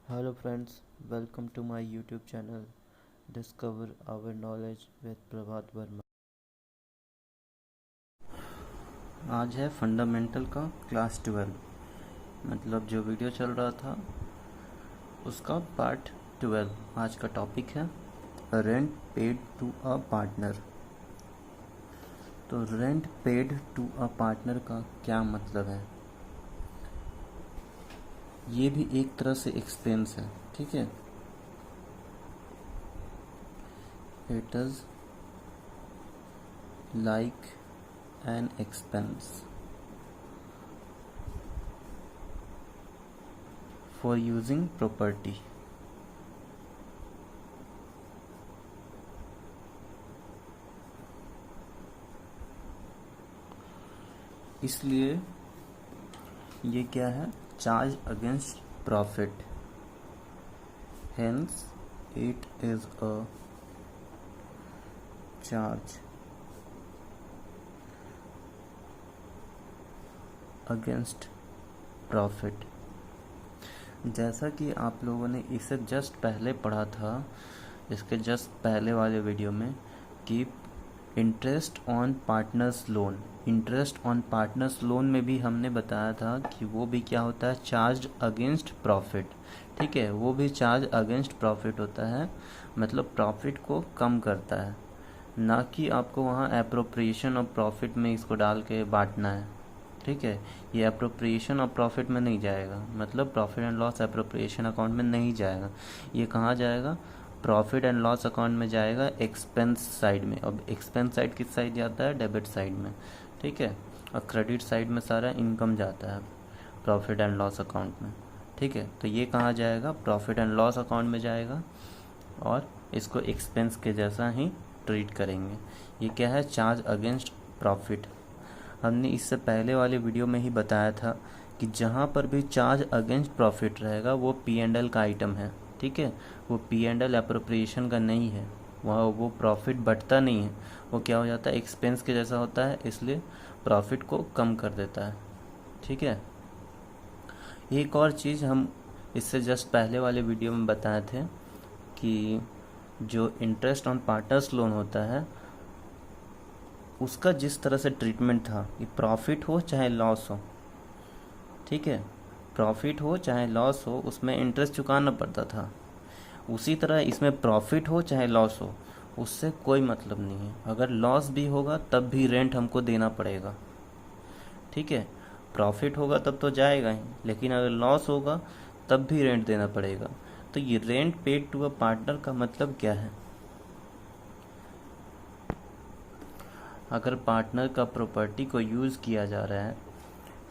Hello friends, welcome to my YouTube channel Discover Our Knowledge with प्रभात वर्मा। आज है fundamental का class 12, मतलब जो वीडियो चल रहा था उसका पार्ट 12। आज का टॉपिक है rent paid to a partner. तो rent paid to a partner का क्या मतलब है? ये भी एक तरह से एक्सपेंस है, ठीक है। It is like an expense for using property. इसलिए ये क्या है? Charge against profit. Hence it is a charge against profit. जैसा कि आप लोगों ने इसे जस्ट पहले पढ़ा था, इसके जस्ट पहले वाले वीडियो में, कि interest on partners loan. Interest on partners loan में भी हमने बताया था कि वो भी क्या होता है? चार्ज अगेंस्ट प्रॉफिट, ठीक है। वो भी चार्ज अगेंस्ट प्रॉफिट होता है, मतलब प्रॉफिट को कम करता है, ना कि आपको वहाँ एप्रोप्रिएशन ऑफ प्रॉफिट में इसको डाल के बांटना है, ठीक है। ये एप्रोप्रिएशन ऑफ प्रॉफिट में नहीं जाएगा, मतलब profit and loss appropriation account में नहीं जाएगा। ये कहाँ जाएगा? प्रॉफिट एंड लॉस अकाउंट में जाएगा, एक्सपेंस साइड में। अब एक्सपेंस साइड किस साइड जाता है? डेबिट साइड में, ठीक है। और क्रेडिट साइड में सारा इनकम जाता है प्रॉफिट एंड लॉस अकाउंट में, ठीक है। तो ये कहाँ जाएगा? प्रॉफिट एंड लॉस अकाउंट में जाएगा, और इसको एक्सपेंस के जैसा ही ट्रीट करेंगे। ये क्या है? Charge against profit. हमने इससे पहले वाले वीडियो में ही बताया था कि जहाँ पर भी चार्ज अगेंस्ट प्रॉफिट रहेगा वो P&L का आइटम है, ठीक है। वो P&L एप्रोप्रिएशन का नहीं है, वहाँ वो प्रॉफिट बढ़ता नहीं है, वो क्या हो जाता है? एक्सपेंस के जैसा होता है, इसलिए प्रॉफिट को कम कर देता है, ठीक है। एक और चीज़ हम इससे जस्ट पहले वाले वीडियो में बताए थे कि जो इंटरेस्ट ऑन पार्टनर्स लोन होता है उसका जिस तरह से ट्रीटमेंट था, ये प्रॉफिट हो चाहे लॉस हो, ठीक है, प्रॉफिट हो चाहे लॉस हो, उसमें इंटरेस्ट चुकाना पड़ता था। उसी तरह इसमें प्रॉफिट हो चाहे लॉस हो, उससे कोई मतलब नहीं है। अगर लॉस भी होगा तब भी रेंट हमको देना पड़ेगा, ठीक है। प्रॉफिट होगा तब तो जाएगा ही, लेकिन अगर लॉस होगा तब भी रेंट देना पड़ेगा। तो ये rent paid to a partner का मतलब क्या है? अगर पार्टनर का प्रॉपर्टी को यूज़ किया जा रहा है,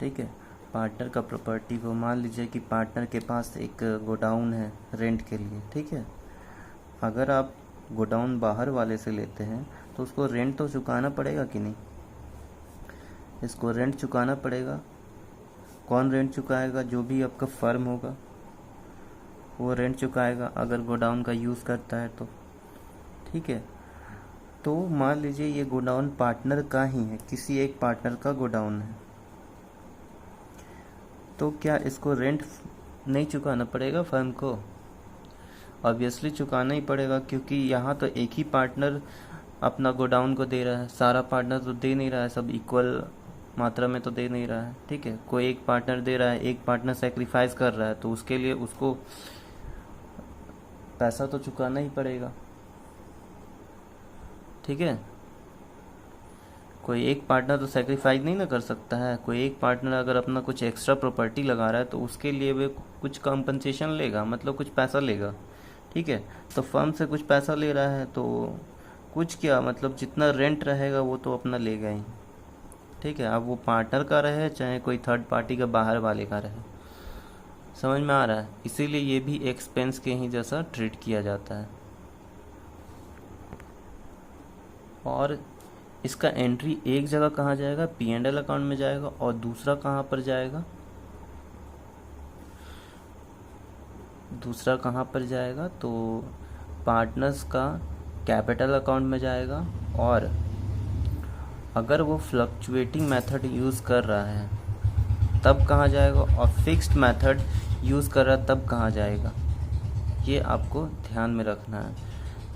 ठीक है, पार्टनर का प्रॉपर्टी को, मान लीजिए कि पार्टनर के पास एक गोडाउन है रेंट के लिए, ठीक है। अगर आप गोडाउन बाहर वाले से लेते हैं तो उसको रेंट तो चुकाना पड़ेगा कि नहीं? इसको रेंट चुकाना पड़ेगा। कौन रेंट चुकाएगा? जो भी आपका फर्म होगा वो रेंट चुकाएगा, अगर गोडाउन का यूज़ करता है तो, ठीक है। तो मान लीजिए ये गोडाउन पार्टनर का ही है, किसी एक पार्टनर का गोडाउन है, तो क्या इसको रेंट नहीं चुकाना पड़ेगा फर्म को? ऑब्वियसली चुकाना ही पड़ेगा, क्योंकि यहाँ तो एक ही पार्टनर अपना गोडाउन को दे रहा है, सारा पार्टनर तो दे नहीं रहा है, सब इक्वल मात्रा में तो दे नहीं रहा है, ठीक है। कोई एक पार्टनर दे रहा है, एक पार्टनर सेक्रीफाइस कर रहा है, तो उसके लिए उसको पैसा तो चुकाना ही पड़ेगा, ठीक है। कोई एक पार्टनर तो सेक्रीफाइस नहीं ना कर सकता है। कोई एक पार्टनर अगर अपना कुछ एक्स्ट्रा प्रॉपर्टी लगा रहा है तो उसके लिए वे कुछ कंपनसेशन लेगा, मतलब कुछ पैसा लेगा, ठीक है। तो फर्म से कुछ पैसा ले रहा है तो कुछ क्या, मतलब जितना रेंट रहेगा वो तो अपना लेगा ही, ठीक है। अब वो पार्टनर का रहे चाहे कोई थर्ड पार्टी का बाहर वाले का रहे, समझ में आ रहा है? इसीलिए ये भी एक्सपेंस के ही जैसा ट्रीट किया जाता है। और इसका एंट्री एक जगह कहाँ जाएगा? P&L अकाउंट में जाएगा, और दूसरा कहाँ पर जाएगा? दूसरा कहाँ पर जाएगा? तो पार्टनर्स का कैपिटल अकाउंट में जाएगा। और अगर वो फ्लक्चुएटिंग मेथड यूज़ कर रहा है तब कहाँ जाएगा? और फिक्स्ड मेथड यूज़ कर रहा है तब कहाँ जाएगा? ये आपको ध्यान में रखना है।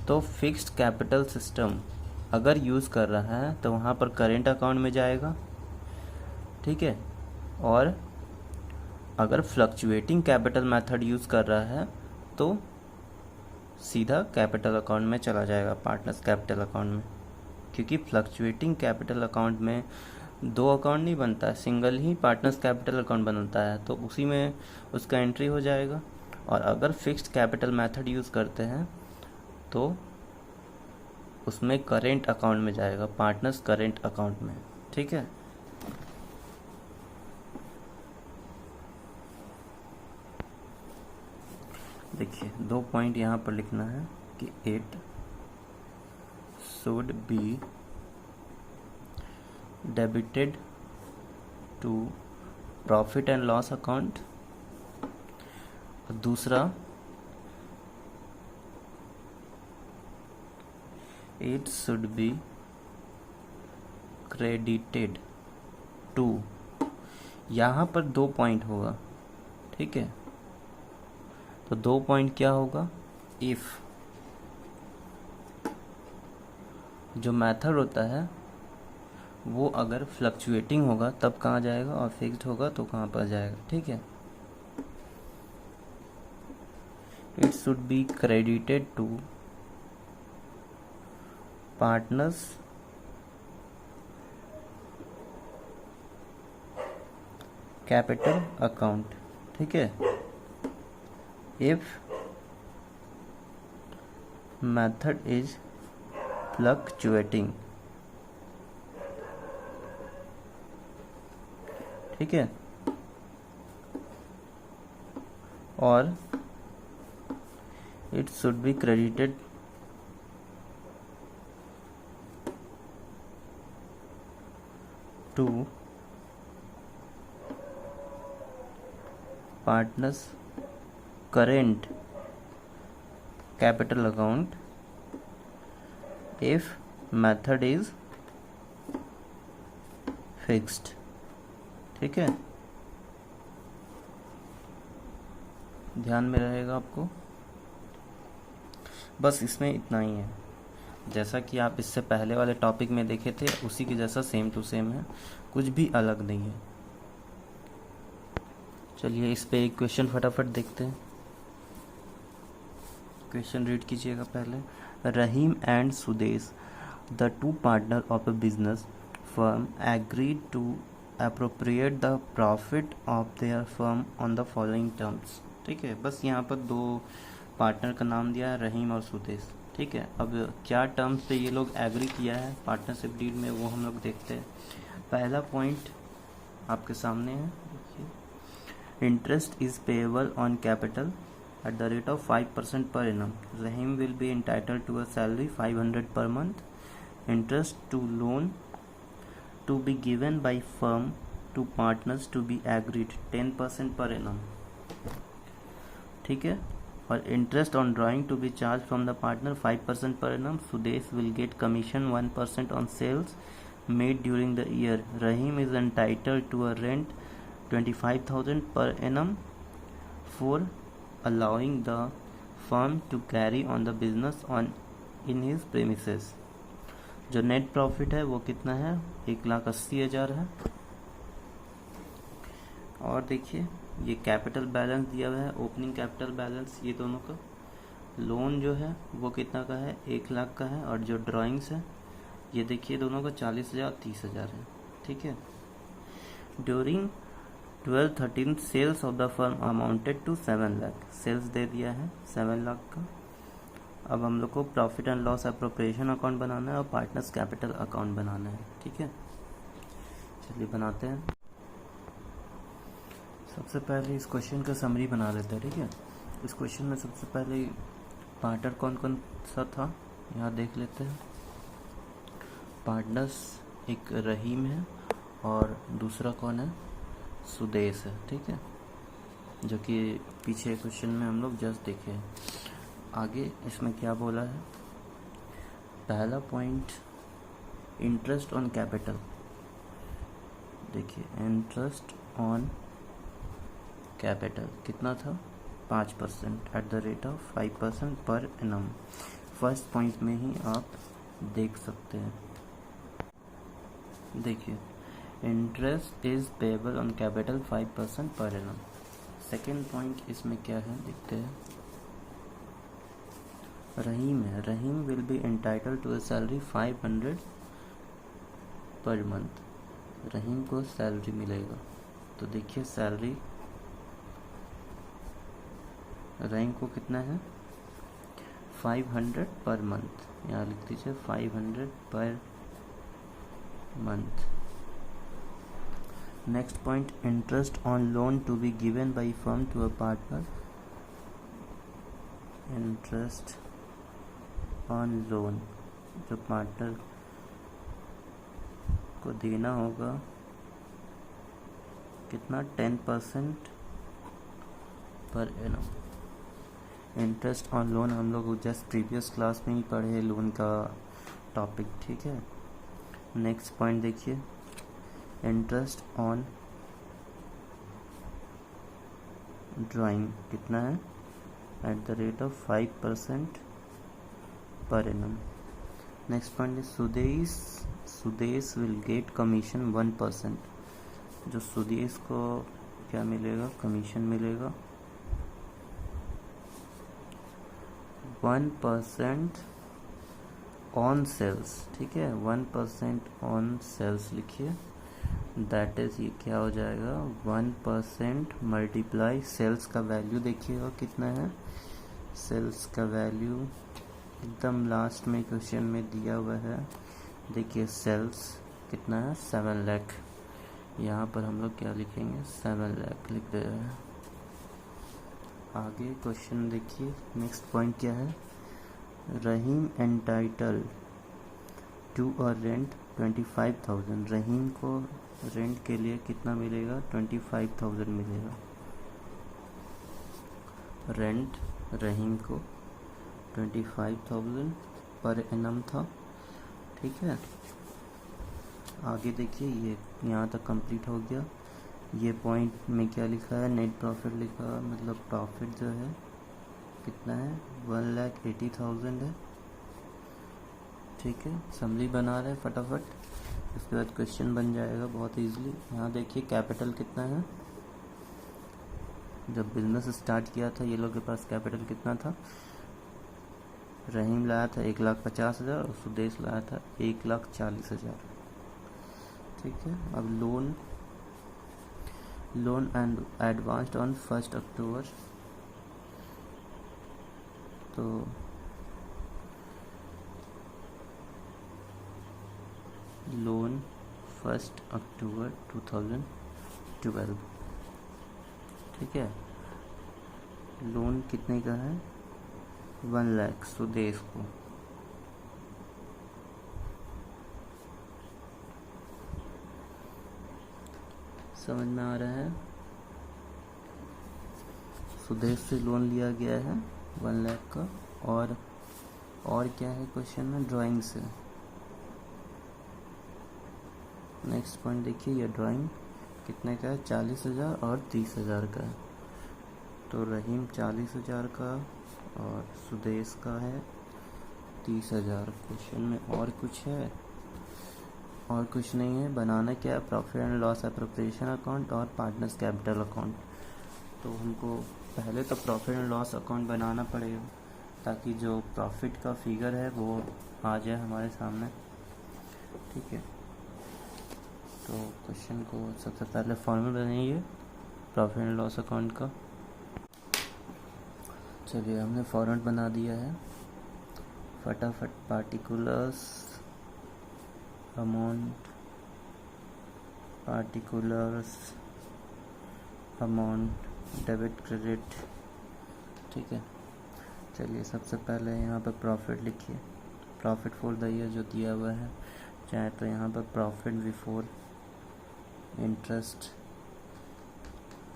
तो फिक्स्ड कैपिटल सिस्टम अगर यूज़ कर रहा है तो वहाँ पर करेंट अकाउंट में जाएगा, ठीक है। और अगर फ्लक्चुएटिंग कैपिटल मेथड यूज़ कर रहा है तो सीधा कैपिटल अकाउंट में चला जाएगा, पार्टनर्स कैपिटल अकाउंट में। क्योंकि फ्लक्चुएटिंग कैपिटल अकाउंट में दो अकाउंट नहीं बनता है, सिंगल ही पार्टनर्स कैपिटल अकाउंट बनता है, तो उसी में उसका एंट्री हो जाएगा। और अगर फिक्स्ड कैपिटल मेथड यूज़ करते हैं तो उसमें करेंट अकाउंट में जाएगा, पार्टनर्स करेंट अकाउंट में, ठीक है। देखिए 2 पॉइंट यहाँ पर लिखना है कि it should be debited to profit and loss account. दूसरा, it should be credited to, यहाँ पर 2 पॉइंट होगा, ठीक है। तो 2 पॉइंट क्या होगा, इफ जो मेथड होता है वो अगर फ्लक्चुएटिंग होगा तब कहाँ जाएगा, और फिक्स्ड होगा तो कहाँ पर जाएगा, ठीक है। It should be credited to partners capital account, ठीक है। इफ मेथड इज फ्लक्चुएटिंग, ठीक है। और it should be credited to partners current capital account if method is fixed, ठीक है। ध्यान में रहेगा आपको, बस इसमें इतना ही है। जैसा कि आप इससे पहले वाले टॉपिक में देखे थे उसी के जैसा सेम टू सेम है, कुछ भी अलग नहीं है। चलिए इस पे एक क्वेश्चन फटाफट देखते हैं। क्वेश्चन रीड कीजिएगा पहले। Rahim and Sudesh, the two partners of a business firm, agreed to appropriate the profit of their firm on the following terms, ठीक है। बस यहाँ पर 2 पार्टनर का नाम दिया है, रहीम और सुदेश, ठीक है। अब क्या टर्म्स पे ये लोग एग्री किया है पार्टनरशिप डीड में वो हम लोग देखते हैं। पहला पॉइंट आपके सामने है, देखिए। Interest is payable on capital at the rate of 5% per annum. Rahim will be entitled to a salary 500 per month. Interest to loan to be given by firm to partners to be agreed 10% per annum, ठीक है। और interest on drawing to be charged from the partner 5% per annum. Sudesh will get commission 1% on sales made during the year. Rahim is entitled to a rent 25,000 per annum for allowing the firm to carry on the business on in his premises. जो net profit है वो कितना है, 1,80,000 है। और देखिए ये capital balance दिया हुआ है, ओपनिंग कैपिटल बैलेंस, ये दोनों का। लोन जो है वो कितना का है, 1,00,000 का है। और जो ड्राइंग्स है ये देखिए दोनों का 40,000 30,000 है, ठीक है। During 12-13 sales of the firm amounted to 7 lakh, sales दे दिया है 7 लाख का। अब हम लोग को profit and loss appropriation account बनाना है और पार्टनर्स कैपिटल अकाउंट बनाना है, ठीक है। चलिए बनाते हैं। सबसे पहले इस क्वेश्चन का समरी बना लेते हैं, ठीक है। इस क्वेश्चन में सबसे पहले पार्टनर कौन कौन सा था यहाँ देख लेते हैं। पार्टनर्स एक रहीम है और दूसरा कौन है, सुदेश है, ठीक है। जो कि पीछे क्वेश्चन में हम लोग जस्ट देखे हैं। आगे इसमें क्या बोला है, पहला पॉइंट इंटरेस्ट ऑन कैपिटल। देखिए इंटरेस्ट ऑन कैपिटल कितना था, 5% at the rate of 5% per annum. First point में ही आप देख सकते हैं। देखिए, interest is payable on capital 5% per annum. Second point इसमें क्या है देखते हैं। रहीम है, Rahim will be entitle to a salary 500 per month. रहीम को सैलरी मिलेगा, तो देखिए सैलरी रहीम को कितना है 500 पर मंथ, यहाँ लिख दीजिए 500 per month. Next point, interest on loan to be given by firm to a partner. Interest on loan जो पार्टनर को देना होगा कितना 10% per annum. Interest on loan हम लोग जस्ट प्रीवियस क्लास में ही पढ़े लोन का टॉपिक, ठीक है। नेक्स्ट पॉइंट देखिए, इंटरेस्ट ऑन ड्राइंग कितना है at the rate of 5% per annum. Next point है सुदेश विल गेट कमीशन 1%। जो सुदेश को क्या मिलेगा, कमीशन मिलेगा 1% ऑन सेल्स, ठीक है। 1% ऑन सेल्स लिखिए, दैट इज ये क्या हो जाएगा 1% मल्टीप्लाई सेल्स का वैल्यू देखिएगा कितना है। सेल्स का वैल्यू एकदम लास्ट में क्वेश्चन में दिया हुआ है, देखिए सेल्स कितना है 7 लाख। यहाँ पर हम लोग क्या लिखेंगे 7 लाख लिख दे रहे हैं। आगे क्वेश्चन देखिए, नेक्स्ट पॉइंट क्या है, रहीम एंटाइटल टू अ रेंट 25,000। रहीम को रेंट के लिए कितना मिलेगा 25,000 मिलेगा। रेंट रहीम को 25,000 पर एनम था, ठीक है। आगे देखिए, ये यहाँ तक कंप्लीट हो गया। ये पॉइंट में क्या लिखा है, नेट प्रॉफिट लिखा है, मतलब प्रॉफिट जो है कितना है 1,80,000 है, ठीक है। समरी बना रहे हैं फटाफट, इसके बाद क्वेश्चन बन जाएगा बहुत इजीली। यहाँ देखिए कैपिटल कितना है, जब बिजनेस स्टार्ट किया था ये लोग के पास कैपिटल कितना था, रहीम लाया था 1,50,000 और सुदेश लाया था 1,40,000, ठीक है। अब लोन एंड एडवांस्ड ऑन 1 अक्टूबर, तो लोन 1 अक्टूबर 2012, ठीक है। लोन कितने का है 1 लाख सुदेश को। समझ में आ रहा है, सुदेश से लोन लिया गया है 1 लाख का। और क्या है क्वेश्चन में, ड्राइंग से। नेक्स्ट पॉइंट देखिए, ये ड्राइंग कितने का है 40,000 और 30,000 का है। तो रहीम 40,000 का और सुदेश का है 30,000। क्वेश्चन में और कुछ है, और कुछ नहीं है। बनाना क्या है, profit and loss appropriation account और पार्टनर्स कैपिटल अकाउंट। तो हमको पहले तो प्रॉफिट एंड लॉस अकाउंट बनाना पड़ेगा, ताकि जो प्रॉफिट का फिगर है वो आ जाए हमारे सामने, ठीक है। तो क्वेश्चन को सबसे पहले फॉर्मूला बनाइए प्रॉफिट एंड लॉस अकाउंट का। चलिए, हमने फॉर्मेट बना दिया है, फटाफट। पार्टिकुलर्स अमाउंट, डेबिट क्रेडिट, ठीक है। चलिए, सबसे पहले यहाँ पर प्रॉफिट लिखिए, प्रॉफिट फॉर द ईयर जो दिया हुआ है, चाहे तो यहाँ पर profit before interest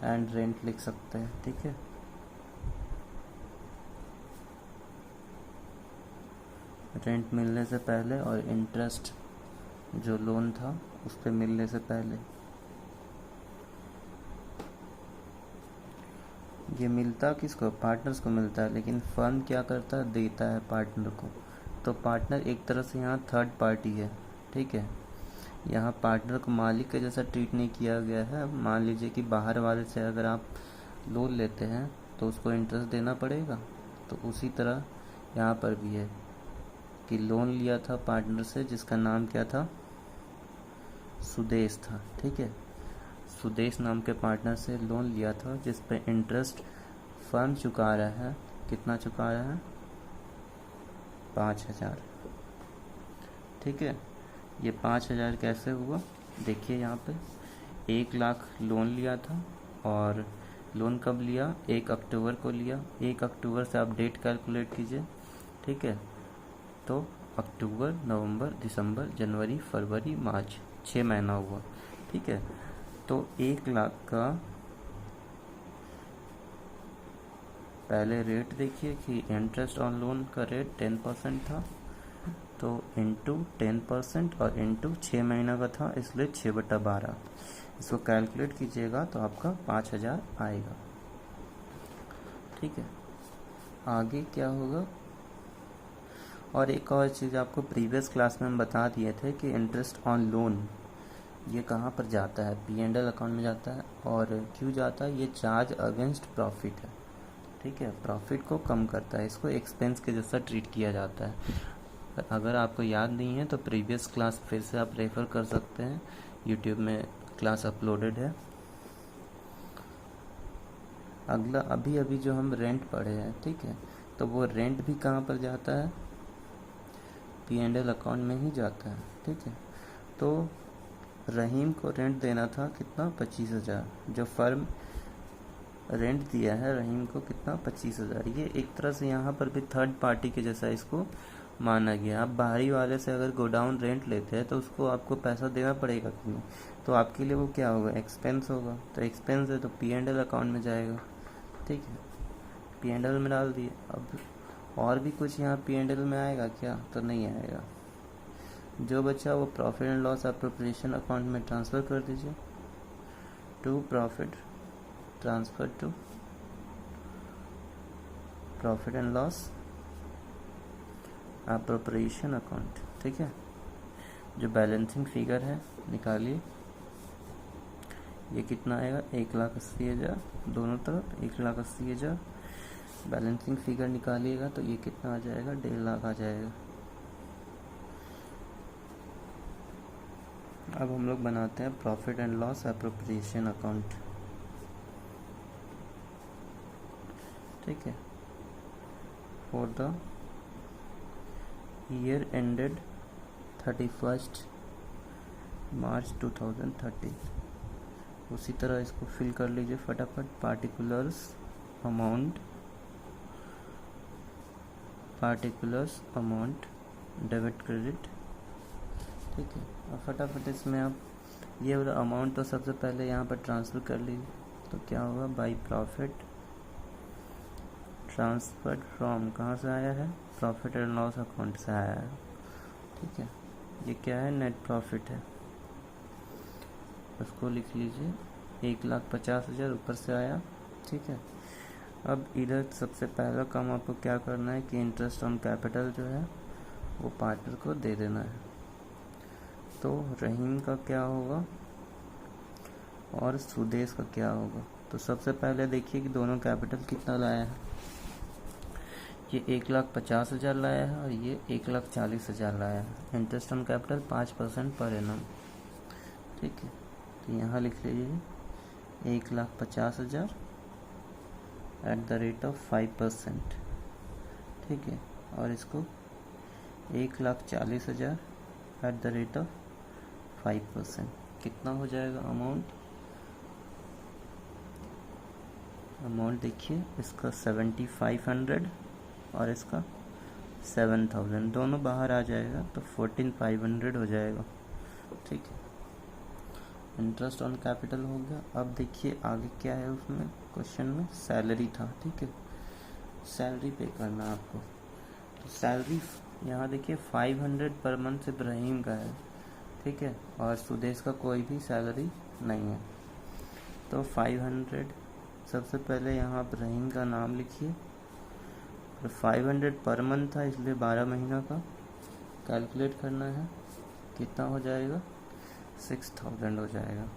and rent लिख सकते हैं, ठीक है। रेंट मिलने से पहले और इंटरेस्ट जो लोन था उस पर मिलने से पहले। ये मिलता किसको, पार्टनर्स को मिलता है, लेकिन फर्म क्या करता है, देता है पार्टनर को। तो पार्टनर एक तरह से यहाँ थर्ड पार्टी है, ठीक है। यहाँ पार्टनर को मालिक के जैसा ट्रीट नहीं किया गया है। मान लीजिए कि बाहर वाले से अगर आप लोन लेते हैं तो उसको इंटरेस्ट देना पड़ेगा, तो उसी तरह यहाँ पर भी है कि लोन लिया था पार्टनर से जिसका नाम क्या था, सुदेश था, ठीक है। सुदेश नाम के पार्टनर से लोन लिया था जिस पे इंटरेस्ट फर्म चुका रहा है। कितना चुका रहा है, 5,000, ठीक है। ये 5,000 कैसे हुआ, देखिए यहाँ पे 1 लाख लोन लिया था, और लोन कब लिया, 1 अक्टूबर को लिया। 1 अक्टूबर से आप डेट कैलकुलेट कीजिए, ठीक है। तो अक्टूबर, नवंबर, दिसंबर, जनवरी, फरवरी, मार्च, 6 महीना हुआ, ठीक है। तो 1 लाख का पहले रेट देखिए कि इंटरेस्ट ऑन लोन का रेट 10% था, तो इंटू 10% और इंटू 6 महीना का था, इसलिए 6/12। इसको कैलकुलेट कीजिएगा तो आपका 5,000 आएगा, ठीक है। आगे क्या होगा, और एक और चीज़ आपको प्रीवियस क्लास में हम बता दिए थे कि इंटरेस्ट ऑन लोन ये कहाँ पर जाता है, P&L अकाउंट में जाता है। और क्यों जाता है, ये चार्ज अगेंस्ट प्रॉफिट है, ठीक है। प्रॉफिट को कम करता है, इसको एक्सपेंस के जैसा ट्रीट किया जाता है। अगर आपको याद नहीं है तो प्रीवियस क्लास फिर से आप रेफ़र कर सकते हैं, यूट्यूब में क्लास अपलोडेड है। अगला अभी अभी जो हम रेंट पढ़े हैं, ठीक है, तो वो रेंट भी कहाँ पर जाता है, P&L अकाउंट में ही जाता है, ठीक है। तो रहीम को रेंट देना था कितना, 25,000। जो फर्म रेंट दिया है रहीम को कितना, 25,000। ये एक तरह से यहाँ पर भी थर्ड पार्टी के जैसा इसको माना गया। आप बाहरी वाले से अगर गोडाउन रेंट लेते हैं तो उसको आपको पैसा देना पड़ेगा कि नहीं, तो आपके लिए वो क्या होगा, एक्सपेंस होगा। तो एक्सपेंस है तो P&L अकाउंट में जाएगा, ठीक है। P&L में डाल दिए। अब और भी कुछ यहाँ P&L में आएगा क्या, तो नहीं आएगा। जो बचा वो profit and loss appropriation account में ट्रांसफ़र कर दीजिए, to profit transfer to profit and loss appropriation account, ठीक है। जो बैलेंसिंग फिगर है निकालिए, ये कितना आएगा, 1,80,000 दोनों तरफ, 1,80,000। बैलेंसिंग फिगर निकालिएगा तो ये कितना आ जाएगा, 1.5 लाख आ जाएगा। अब हम लोग बनाते हैं profit and loss appropriation account, ठीक है। फॉर द ईयर एंडेड 31 मार्च 2030। उसी तरह इसको फिल कर लीजिए फटाफट। पार्टिकुलर्स अमाउंट डेबिट क्रेडिट, ठीक है। और फटाफट इसमें आप ये वाला अमाउंट तो सबसे पहले यहाँ पर ट्रांसफ़र कर लीजिए। तो क्या होगा, बाई प्रॉफिट ट्रांसफर्ड फ्रॉम, कहाँ से आया है, प्रॉफिट एंड लॉस अकाउंट से आया है, ठीक है। ये क्या है, नेट प्रॉफिट है, उसको लिख लीजिए। 1,50,000 ऊपर से आया, ठीक है। अब इधर सबसे पहला काम आपको क्या करना है कि इंटरेस्ट ऑन कैपिटल जो है वो पार्टनर को दे देना है। तो रहीम का क्या होगा और सुदेश का क्या होगा। तो सबसे पहले देखिए कि दोनों कैपिटल कितना लाया है। ये 1,50,000 लाया है और ये 1,40,000 लाया है। Interest on capital 5% per annum, ठीक है। तो यहाँ लिख लीजिए 1,50,000 एट द रेट ऑफ 5%, ठीक है। और इसको 1,40,000 एट द रेट ऑफ 5%। कितना हो जाएगा अमाउंट देखिए, इसका 7,500 और इसका 7,000, दोनों बाहर आ जाएगा तो 14,500 हो जाएगा, ठीक है। इंटरेस्ट ऑन कैपिटल हो गया। अब देखिए आगे क्या है, उसमें क्वेश्चन में सैलरी था, ठीक है। सैलरी पे करना आपको। तो सैलरी यहाँ देखिए 500 पर मंथ सिर्फ रहीम का है, ठीक है, और सुदेश का कोई भी सैलरी नहीं है। तो 500 सबसे पहले यहाँ पर रहीम का नाम लिखिए, और 500 पर मंथ था इसलिए 12 महीना का कैलकुलेट करना है। कितना हो जाएगा? 6000 हो जाएगा।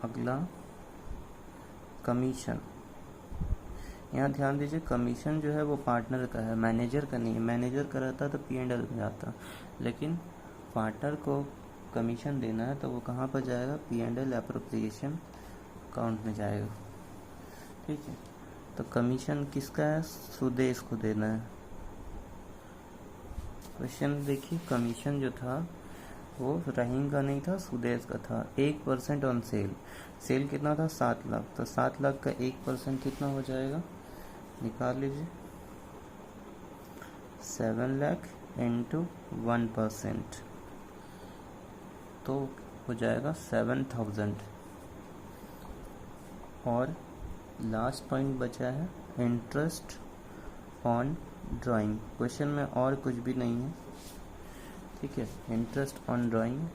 अगला कमीशन। यहाँ ध्यान दीजिए, कमीशन जो है वो पार्टनर का है, मैनेजर का नहीं है। मैनेजर का रहता तो P&L में जाता, लेकिन पार्टनर को कमीशन देना है तो वो कहाँ पर जाएगा? P&L एप्रोप्रिएशन अकाउंट में जाएगा। ठीक है, तो कमीशन किसका है? सुदेश को देना है। क्वेश्चन देखिए, कमीशन जो था वो रहीम का नहीं था, सुदेश का था। 1% ऑन सेल। सेल कितना था? 7 लाख। तो 7 लाख का 1% कितना हो जाएगा? निकाल लीजिए। 7 लाख इंटू 1%, तो हो जाएगा 7000। और लास्ट पॉइंट बचा है इंटरेस्ट ऑन ड्राइंग। क्वेश्चन में और कुछ भी नहीं है। ठीक है, इंटरेस्ट ऑन ड्राइंग,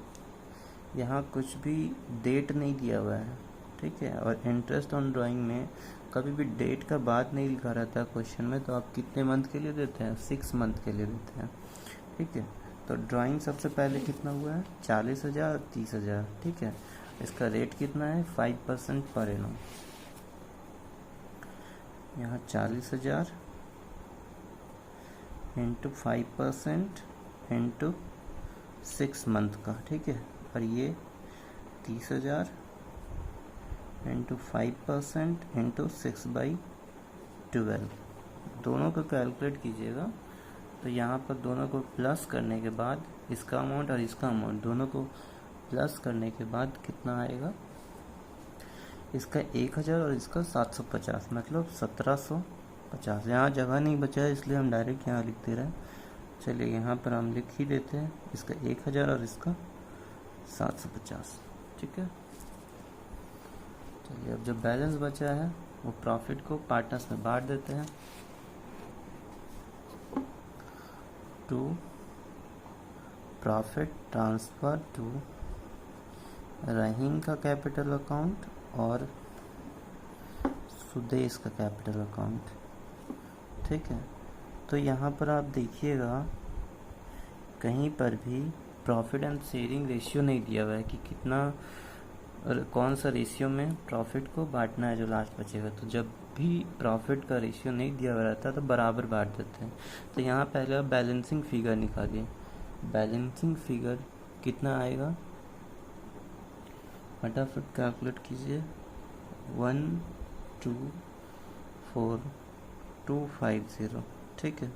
यहाँ कुछ भी डेट नहीं दिया हुआ है। ठीक है, और इंटरेस्ट ऑन ड्राइंग में कभी भी डेट का बात नहीं लिखा रहता है क्वेश्चन में, तो आप कितने मंथ के लिए देते हैं? 6 मंथ के लिए देते हैं। ठीक है, तो ड्राइंग सबसे पहले कितना हुआ है? 40,000 30,000। ठीक है, इसका रेट कितना है? 5% पर एनम। यहाँ 40,000 इंटू 5% इंटू 6 मंथ का। ठीक है, और ये 30,000 इंटू 5% इंटू 6/12। दोनों को कैलकुलेट कीजिएगा, तो यहाँ पर दोनों को प्लस करने के बाद इसका अमाउंट और इसका अमाउंट दोनों को प्लस करने के बाद कितना आएगा? इसका 1000 और इसका 750, मतलब 1750। यहाँ जगह नहीं बचा है इसलिए हम डायरेक्ट यहाँ लिख दे रहे हैं। चलिए यहाँ पर हम लिख ही देते हैं, इसका 1000 और इसका 750। ठीक है, चलिए अब जो बैलेंस बचा है वो प्रॉफिट को पार्टनर्स में बांट देते हैं। टू प्रॉफिट ट्रांसफर टू रहीम का कैपिटल अकाउंट और सुदेश का कैपिटल अकाउंट। ठीक है, तो यहाँ पर आप देखिएगा कहीं पर भी प्रॉफिट एंड शेयरिंग रेशियो नहीं दिया हुआ है कि कितना और कौन सा रेशियो में प्रॉफिट को बांटना है जो लास्ट बचेगा। तो जब भी प्रॉफिट का रेशियो नहीं दिया हुआ रहता तो बराबर बांट देते हैं। तो यहाँ पहले आप बैलेंसिंग फिगर निकालिए। बैलेंसिंग फिगर कितना आएगा? फटाफट कैलकुलेट कीजिए। 124,250। ठीक है,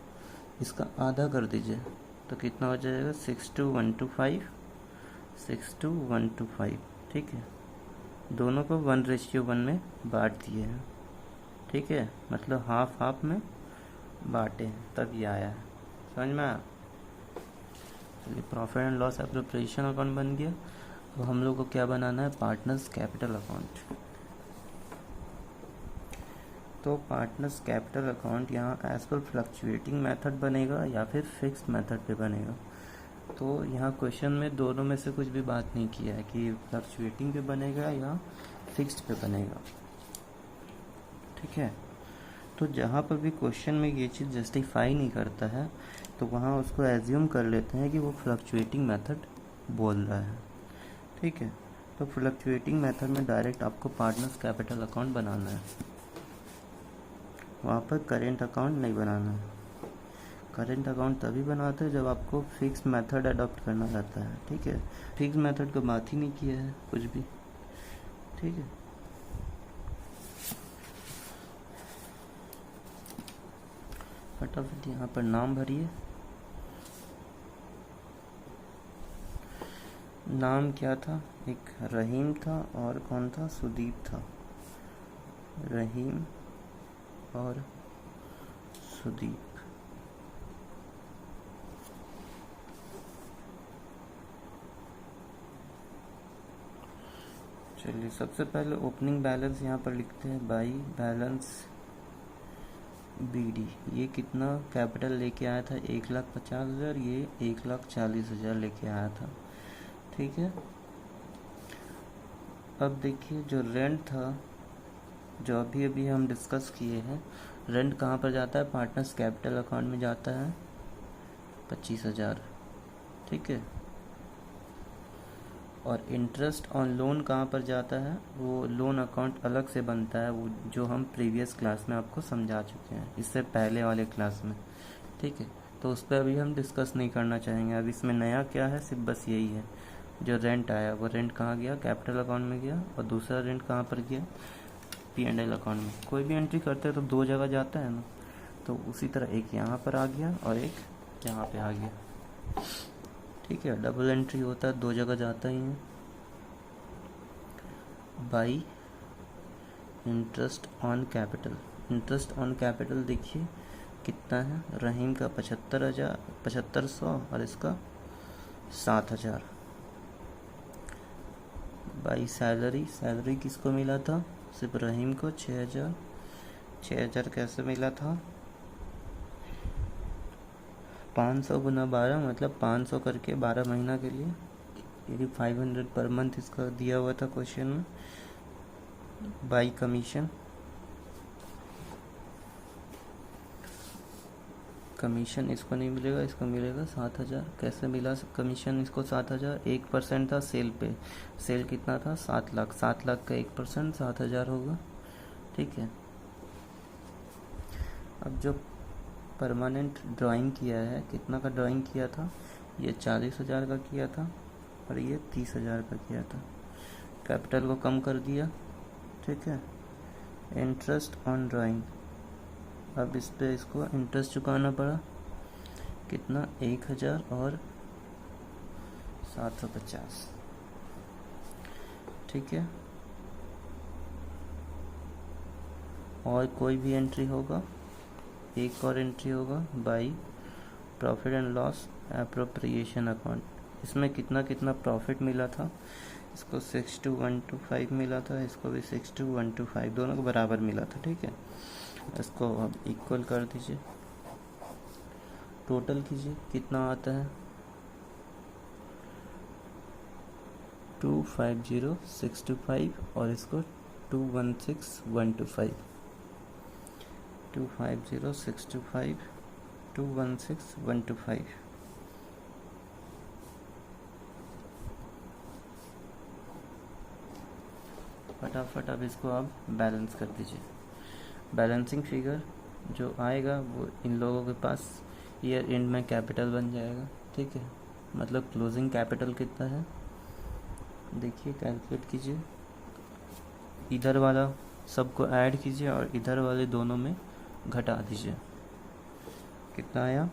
इसका आधा कर दीजिए तो कितना हो जाएगा? 62125। 62125। ठीक है, दोनों को 1:1 में बांट दिए हैं। ठीक है, मतलब हाफ हाफ में बांटे हैं, तब ये आया है। समझ में आया? चलिए, profit and loss appropriation account बन गया। अब हम लोग को क्या बनाना है? Partners capital account. तो पार्टनर्स कैपिटल अकाउंट यहाँ एज पर फ्लक्चुएटिंग मेथड बनेगा या फिर फिक्स्ड मेथड पे बनेगा। तो यहाँ क्वेश्चन में दोनों में से कुछ भी बात नहीं किया है कि फ्लक्चुएटिंग पे बनेगा या फिक्स्ड पे बनेगा। ठीक है, तो जहाँ पर भी क्वेश्चन में ये चीज़ जस्टिफाई नहीं करता है तो वहाँ उसको एज्यूम कर लेते हैं कि वो फ्लक्चुएटिंग मेथड बोल रहा है। ठीक है, तो फ्लक्चुएटिंग मेथड में डायरेक्ट आपको पार्टनर्स कैपिटल अकाउंट बनाना है, वहाँ पर करेंट अकाउंट नहीं बनाना है। करेंट अकाउंट तभी बनाते हैं जब आपको फिक्स मेथड अडॉप्ट करना रहता है। ठीक है, फिक्स मेथड को बात ही नहीं किया है कुछ भी। ठीक है, फटाफट यहाँ पर नाम भरिए। नाम क्या था? एक रहीम था और कौन था? सुदीप था। रहीम और सुदीप। चलिए, सबसे पहले ओपनिंग बैलेंस यहाँ पर लिखते हैं बाई बैलेंस BD। ये कितना कैपिटल लेके आया था? 1,50,000। ये 1,40,000 लेके आया था। ठीक है, अब देखिए जो रेंट था, जो अभी अभी हम डिस्कस किए हैं, रेंट कहाँ पर जाता है? पार्टनर्स कैपिटल अकाउंट में जाता है 25,000, ठीक है। और इंटरेस्ट ऑन लोन कहाँ पर जाता है? वो लोन अकाउंट अलग से बनता है, वो जो हम प्रीवियस क्लास में आपको समझा चुके हैं, इससे पहले वाले क्लास में, ठीक है। तो उस पर अभी हम डिस्कस नहीं करना चाहेंगे। अब इसमें नया क्या है? सिर्फ बस यही है, जो रेंट आया वो रेंट कहाँ गया? कैपिटल अकाउंट में गया, और दूसरा रेंट कहाँ पर गया? P&L अकाउंट में। कोई भी एंट्री करते हैं तो दो जगह जाता है ना, तो उसी तरह एक यहाँ पर आ गया और एक यहाँ पे आ गया, ठीक है। डबल एंट्री होता है, दो जगह जाता ही है। By interest on capital, interest on capital देखिए कितना है? रहीम का 75,100 और इसका 7,000। बाई सैलरी, सैलरी किसको मिला था? सिर्फ रहीम को 6,000। 6,000 कैसे मिला था? 500 गुना 12, मतलब 500 करके 12 महीना के लिए, यदि 500 पर मंथ इसका दिया हुआ था क्वेश्चन में। बाई कमीशन, कमीशन इसको नहीं मिलेगा, इसको मिलेगा 7,000। कैसे मिला कमीशन इसको 7,000? 1% था सेल पे, सेल कितना था? 7 लाख, 7 लाख का 1% 7,000 होगा, ठीक है। अब जो परमानेंट ड्राइंग किया है, कितना का ड्राइंग किया था? ये 40,000 का किया था और ये 30,000 का किया था। कैपिटल को कम कर दिया, ठीक है। इंटरेस्ट ऑन ड्राइंग, अब इस पे इसको इंटरेस्ट चुकाना पड़ा, कितना? 1,000 और 750, ठीक है। और कोई भी एंट्री होगा, एक और एंट्री होगा by profit and loss appropriation account. इसमें कितना कितना प्रॉफिट मिला था? इसको 62,125 मिला था, इसको भी 62,125, दोनों को बराबर मिला था, ठीक है। इसको अब इक्वल कर दीजिए, टोटल कीजिए, कितना आता है? 250,625 और इसको 216,125, 250,625, 216,125। फटाफट अब इसको आप बैलेंस कर दीजिए। बैलेंसिंग फिगर जो आएगा वो इन लोगों के पास ईयर एंड में कैपिटल बन जाएगा, ठीक है। मतलब क्लोजिंग कैपिटल कितना है? देखिए कैलकुलेट कीजिए, इधर वाला सबको ऐड कीजिए और इधर वाले दोनों में घटा दीजिए। कितना आया?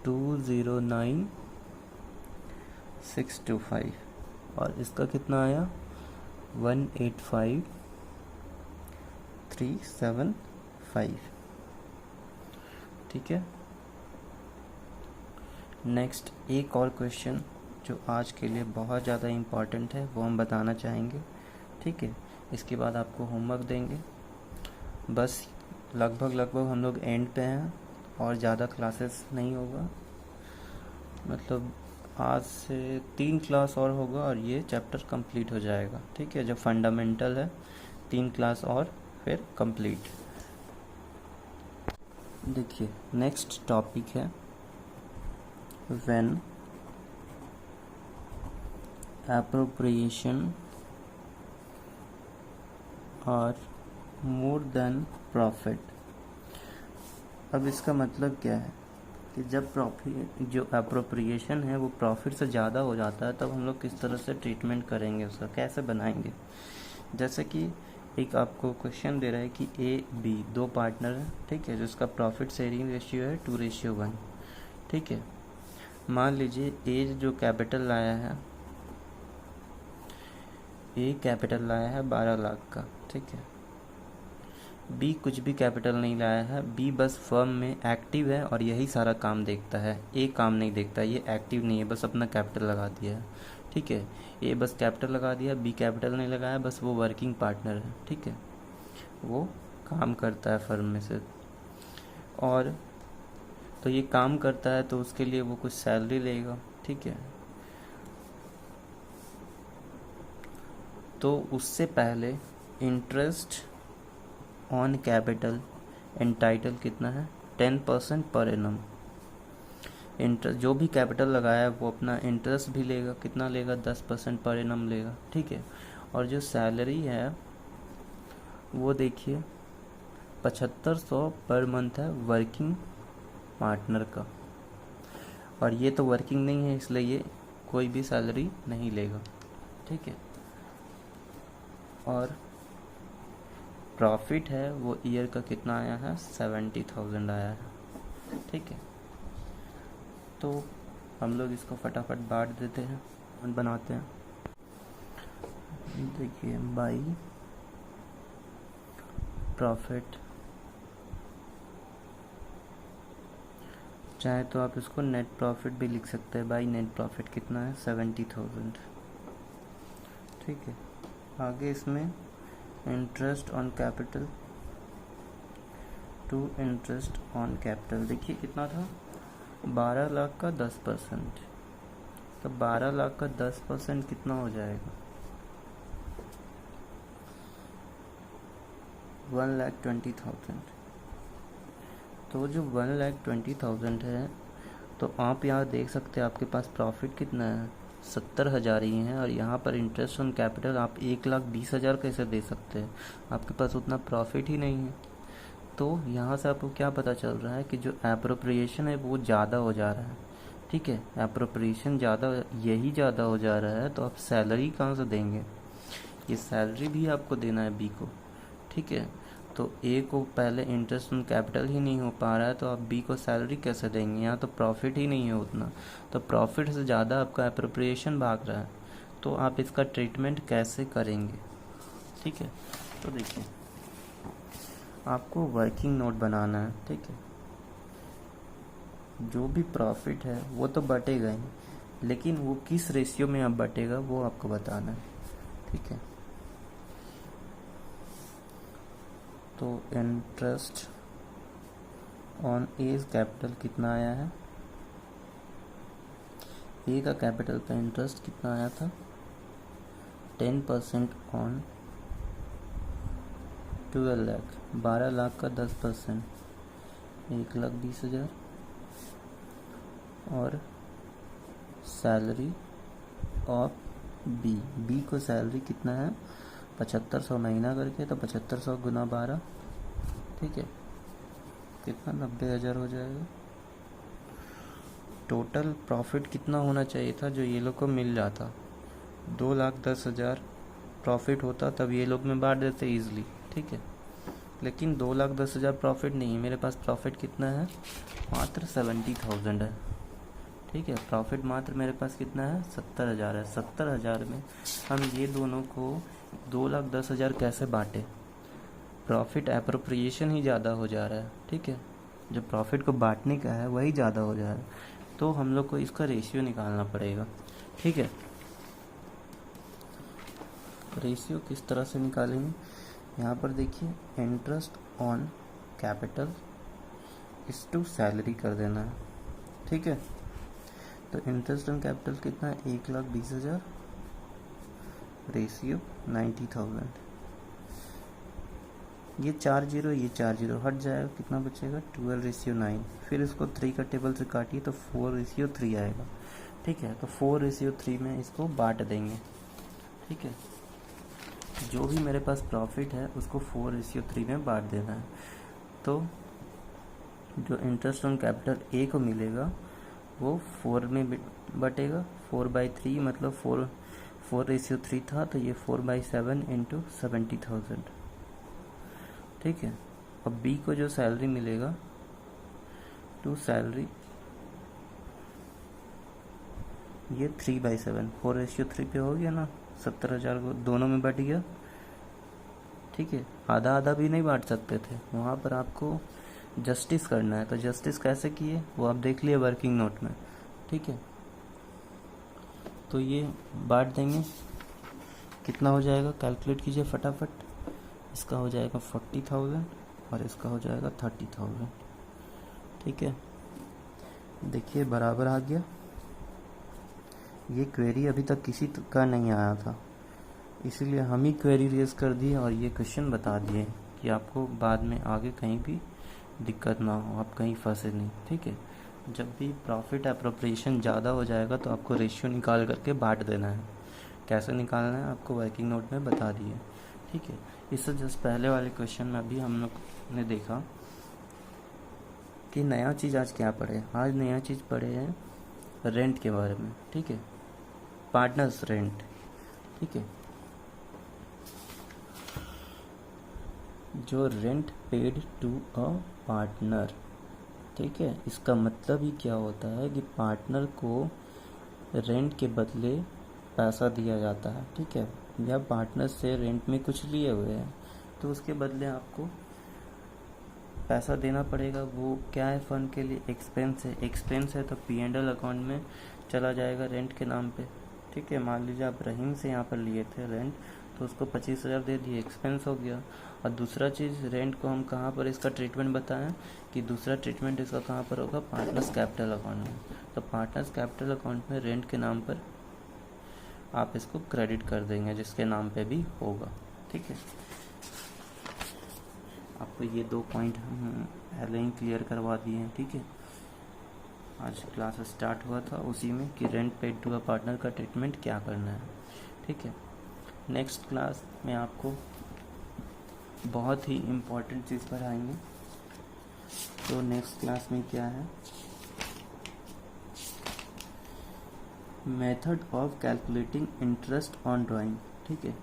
209,625 और इसका कितना आया? 185,375, ठीक है। नेक्स्ट एक और क्वेश्चन जो आज के लिए बहुत ज़्यादा इम्पॉर्टेंट है वो हम बताना चाहेंगे, ठीक है। इसके बाद आपको होमवर्क देंगे, बस लगभग हम लोग एंड पे हैं और ज़्यादा क्लासेस नहीं होगा, मतलब आज से 3 क्लास और होगा और ये चैप्टर कंप्लीट हो जाएगा, ठीक है। जो फंडामेंटल है 3 क्लास और फिर कंप्लीट। देखिए नेक्स्ट टॉपिक है व्हेन एप्रोप्रिएशन और मोर देन प्रॉफिट। अब इसका मतलब क्या है कि जब प्रॉफिट जो एप्रोप्रिएशन है वो प्रॉफिट से ज़्यादा हो जाता है, तब हम लोग किस तरह से ट्रीटमेंट करेंगे, उसका कैसे बनाएंगे। जैसे कि एक आपको क्वेश्चन दे रहा है कि ए बी दो पार्टनर है, ठीक है, जिसका प्रॉफिट शेयरिंग रेशियो है 2:1, ठीक है। मान लीजिए ए जो कैपिटल लाया है, ए कैपिटल लाया है 12 लाख का, ठीक है। बी कुछ भी कैपिटल नहीं लाया है, बी बस फर्म में एक्टिव है और यही सारा काम देखता है, ए काम नहीं देखता, ये एक्टिव नहीं है, बस अपना कैपिटल लगा दिया है, ठीक है। ए बस कैपिटल लगा दिया, बी कैपिटल नहीं लगाया, बस वो वर्किंग पार्टनर है, ठीक है, वो काम करता है फर्म में से। और तो ये काम करता है तो उसके लिए वो कुछ सैलरी लेगा, ठीक है। तो उससे पहले इंटरेस्ट ऑन कैपिटल एंटाइटल कितना है 10% पर एनम। इंटरेस्ट जो भी कैपिटल लगाया है वो अपना इंटरेस्ट भी लेगा, कितना लेगा 10% पर एनम लेगा, ठीक है। और जो सैलरी है वो देखिए 7500 पर मंथ है वर्किंग पार्टनर का, और ये तो वर्किंग नहीं है इसलिए ये कोई भी सैलरी नहीं लेगा, ठीक है। और प्रॉफिट है वो ईयर का कितना आया है 70,000 आया है, ठीक है। तो हम लोग इसको फटाफट बांट देते हैं और बनाते हैं। देखिए बाई प्रॉफिट, चाहे तो आप इसको नेट प्रॉफिट भी लिख सकते हैं। बाई नेट प्रॉफिट कितना है 70,000, ठीक है। आगे इसमें interest on capital to interest on capital, देखिए कितना था 12 लाख का 10%, तो 12 लाख का 10% कितना हो जाएगा 1,20,000। तो जो 1,20,000 है, तो आप यहाँ देख सकते हैं आपके पास प्रॉफिट कितना है 70,000 ही है, और यहाँ पर इंटरेस्ट ऑन कैपिटल आप 1,20,000 कैसे दे सकते हैं, आपके पास उतना प्रॉफिट ही नहीं है। तो यहाँ से आपको क्या पता चल रहा है कि जो एप्रोप्रिएशन है वो ज़्यादा हो जा रहा है, ठीक है। एप्रोप्रिएशन यही ज़्यादा हो जा रहा है, तो आप सैलरी कहाँ से देंगे, ये सैलरी भी आपको देना है बी को, ठीक है। तो ए को पहले इंटरेस्ट ऑन कैपिटल ही नहीं हो पा रहा है, तो आप बी को सैलरी कैसे देंगे, यहाँ तो प्रॉफिट ही नहीं है उतना, तो प्रॉफिट से ज़्यादा आपका एप्रोप्रिएशन भाग रहा है, तो आप इसका ट्रीटमेंट कैसे करेंगे, ठीक है। तो देखिए आपको वर्किंग नोट बनाना है, ठीक है। जो भी प्रॉफिट है वो तो बटेगा ही, लेकिन वो किस रेशियो में अब बटेगा वो आपको बताना है, ठीक है। तो इंटरेस्ट ऑन ए कैपिटल कितना आया है, ए का कैपिटल पे इंटरेस्ट कितना आया था 10% ऑन 12 लाख, 12 लाख का 10% 1,20,000, और सैलरी ऑफ बी को सैलरी कितना है 7,500 महीना करके, तो 7,500 गुना 12, ठीक है, कितना 90,000 हो जाएगा। टोटल प्रॉफिट कितना होना चाहिए था जो ये लोग को मिल जाता 2,10,000 प्रॉफिट होता, तब ये लोग में बांट देते ईजिली, ठीक है। लेकिन 2,10,000 प्रॉफिट नहीं, मेरे पास प्रॉफिट कितना है मात्र 70,000 है, ठीक है। प्रॉफिट मात्र मेरे पास कितना है 70,000 है। 70,000 में हम ये दोनों को 2,10,000 कैसे बांटे, प्रॉफिट एप्रोप्रिएशन ही ज़्यादा हो जा रहा है, ठीक है। जो प्रॉफिट को बांटने का है वही ज़्यादा हो जा रहा है, तो हम लोग को इसका रेशियो निकालना पड़ेगा, ठीक है। रेशियो किस तरह से निकालेंगे, यहाँ पर देखिए इंटरेस्ट ऑन कैपिटल इस टू सैलरी कर देना है, ठीक है। तो इंटरेस्ट ऑन कैपिटल कितना है 1,20,000, रेशियो 90,000, ये 4 जीरो हट जाएगा, कितना बचेगा 12:9। फिर इसको 3 का टेबल से काटिए तो 4:3 आएगा, ठीक है। तो 4:3 में इसको बांट देंगे, ठीक है। जो भी मेरे पास प्रॉफिट है उसको 4:3 में बांट देना है। तो जो इंटरेस्ट ऑन कैपिटल ए को मिलेगा वो 4 में बटेगा, 4/3 मतलब 4:3 था, तो ये 4/7 इंटू 70,000, ठीक है। अब बी को जो सैलरी मिलेगा टू सैलरी, ये 3/7, 4:3 पे हो गया ना, 70,000 को दोनों में बट गया, ठीक है। आधा आधा भी नहीं बांट सकते थे, वहाँ पर आपको जस्टिस करना है, तो जस्टिस कैसे किए वो आप देख लिए वर्किंग नोट में, ठीक है। तो ये बांट देंगे, कितना हो जाएगा कैलकुलेट कीजिए फटाफट, इसका हो जाएगा 40,000 और इसका हो जाएगा 30,000, ठीक है। देखिए बराबर आ गया। ये क्वेरी अभी तक किसी का नहीं आया था, इसीलिए हम ही क्वेरी रेज कर दिए और ये क्वेश्चन बता दिए कि आपको बाद में आगे कहीं भी दिक्कत ना हो, आप कहीं फंसे नहीं। ठीक है, जब भी प्रॉफिट अप्रोप्रिएशन ज़्यादा हो जाएगा तो आपको रेशियो निकाल करके बांट देना है। कैसे निकालना है आपको वर्किंग नोट में बता दिए। ठीक है, इससे जस्ट पहले वाले क्वेश्चन में अभी हम लोग ने देखा कि नया चीज़ आज क्या पढ़े। आज नया चीज़ पढ़े हैं रेंट के बारे में। ठीक है, पार्टनर्स रेंट। ठीक है, जो rent paid to a partner. ठीक है, इसका मतलब ही क्या होता है कि पार्टनर को रेंट के बदले पैसा दिया जाता है। ठीक है, या पार्टनर से रेंट में कुछ लिए हुए हैं तो उसके बदले आपको पैसा देना पड़ेगा। वो क्या है, फंड के लिए एक्सपेंस है। एक्सपेंस है तो P&L अकाउंट में चला जाएगा रेंट के नाम पे। ठीक है, मान लीजिए आप रहीम से यहाँ पर लिए थे रेंट, तो उसको 25,000 दे दिए, एक्सपेंस हो गया। और दूसरा चीज़, रेंट को हम कहाँ पर इसका ट्रीटमेंट बताएं कि दूसरा ट्रीटमेंट इसका कहाँ पर होगा, पार्टनर्स कैपिटल अकाउंट में। तो पार्टनर्स कैपिटल अकाउंट में रेंट के नाम पर आप इसको क्रेडिट कर देंगे जिसके नाम पे भी होगा। ठीक है, आपको ये 2 पॉइंट हम पहले ही क्लियर करवा दिए हैं। ठीक है, आज क्लास स्टार्ट हुआ था उसी में कि rent paid to a partner का ट्रीटमेंट क्या करना है। ठीक है, नेक्स्ट क्लास में आपको बहुत ही इम्पोर्टेंट चीज़ पढ़ाएंगे। तो नेक्स्ट क्लास में क्या है, method of calculating interest on drawing. ठीक है,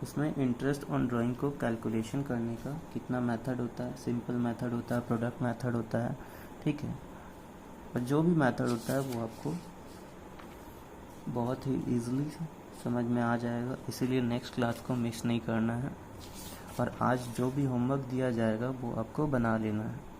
उसमें इंटरेस्ट ऑन ड्राइंग को कैलकुलेशन करने का कितना मेथड होता है, सिंपल मेथड होता है, प्रोडक्ट मेथड होता है। ठीक है, और जो भी मेथड होता है वो आपको बहुत ही इजीली समझ में आ जाएगा। इसीलिए नेक्स्ट क्लास को मिस नहीं करना है और आज जो भी होमवर्क दिया जाएगा वो आपको बना लेना है।